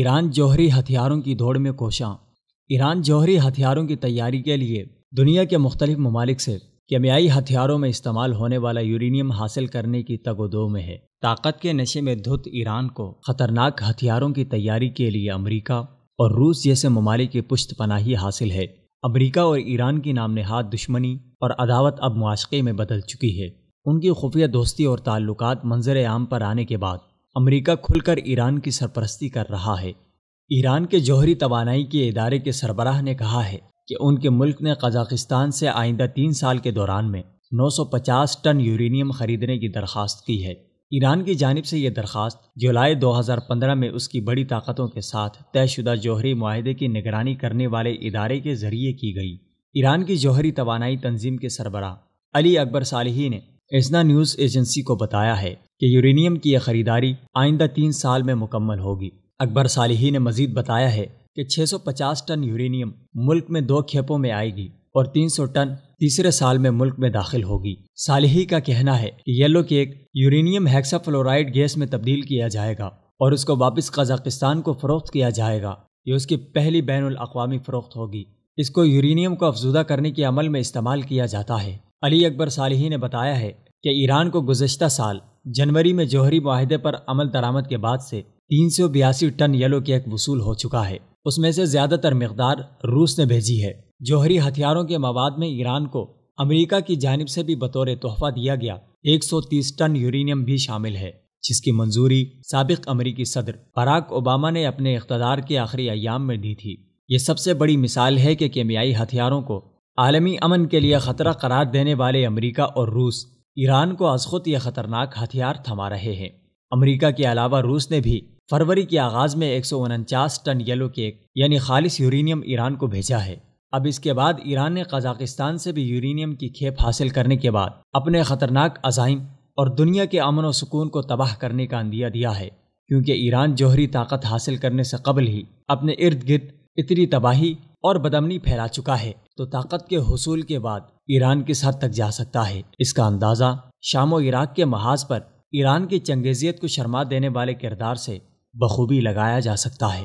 ایران جوہری ہتھیاروں کی دوڑ میں کوشاں۔ ایران جوہری ہتھیاروں کی تیاری کے لیے دنیا کے مختلف ممالک سے کیمیائی ہتھیاروں میں استعمال ہونے والا یورینیم حاصل کرنے کی تگ و دو میں ہے۔ طاقت کے نشے میں دھت ایران کو خطرناک ہتھیاروں کی تیاری کے لیے امریکہ اور روس جیسے ممالک کی پشت پناہی حاصل ہے۔ امریکہ اور ایران کی نام نہاد دشمنی اور عداوت اب معاشقے میں بدل چکی ہے۔ ان کی خفیہ دوستی اور تعلقات منظر عام پر آنے کے بعد امریکہ کھل کر ایران کی سرپرستی کر رہا ہے۔ ایران کے جوہری توانائی کے ادارے کے سربراہ نے کہا ہے کہ ان کے ملک نے قازقستان سے آئندہ 3 سال کے دوران میں 950 ٹن یورینیم خریدنے کی درخواست کی ہے۔ ایران کی جانب سے یہ درخواست جولائی 2015 میں اس کی بڑی طاقتوں کے ساتھ طے شدہ جوہری معاہدے کی نگرانی کرنے والے ادارے کے ذریعے کی گئی۔ ایران کی جوہری توانائی تنظیم کے سربراہ علی اکبر صالحی نے ایسنا نیوز ایجنسی کو بتایا ہے کہ یورینیم کی یہ خریداری آئندہ 3 سال میں مکمل ہوگی۔ اکبر صالحی نے مزید بتایا ہے کہ 650 ٹن یورینیم ملک میں 2 کھیپوں میں آئے گی اور 300 ٹن تیسرے سال میں ملک میں داخل ہوگی۔ صالحی کا کہنا ہے کہ yellow cake uranium hexafluoride gas میں تبدیل کیا جائے گا اور اس کو واپس قازقستان کو فروخت کیا جائے گا۔ یہ اس کی پہلی بین الاقوامی فروخت ہوگی۔ اس کو یورینیم کو افزودہ کرنے کے عمل میں استعمال کیا جاتا ہے۔ علی اکبر صالحی نے بتایا ہے کہ ایران کو گزشتہ سال جنوری میں جوہری معاہدے پر عمل درآمد کے بعد سے 382 ٹن یلو کیک وصول ہو چکا ہے۔ اس میں سے زیادہ تر مقدار روس نے بھیجی ہے۔ جوہری ہتھیاروں کے مواد میں ایران کو امریکہ کی جانب سے بھی بطور تحفہ دیا گیا 130 ٹن یورینیم بھی شامل ہے، جس کی منظوری سابق امریکی صدر باراک اوباما نے اپنے اقتدار کے آخری ایام میں دی تھی۔ یہ سب سے بڑی مثال ہے کہ کیمیائی ہتھیاروں کو عالمی امن کے لیے خطرہ قرار دینے والے امریکہ اور روس ایران کو از خود یہ خطرناک ہتھیار تھما رہے ہیں۔ امریکہ کے علاوہ روس نے بھی فروری کے آغاز میں 149 ٹن یلو کیک یعنی خالص یورینیم ایران کو بھیجا ہے۔ اب اس کے بعد ایران نے قازقستان سے بھی یورینیم کی کھیپ حاصل کرنے کے بعد اپنے خطرناک عزائم اور دنیا کے امن و سکون کو تباہ کرنے کا عندیہ دیا ہے، کیونکہ ایران جوہری طاقت حاصل کرنے سے قبل ہی اپنے ارد گرد اتنی تباہی اور بدامنی پھیلا چکا ہے، تو طاقت کے حصول کے بعد ایران کس حد تک جا سکتا ہے، اس کا اندازہ شام و عراق کے محاذ پر ایران کی چنگیزیت کو شرما دینے والے کردار سے بخوبی لگایا جا سکتا ہے۔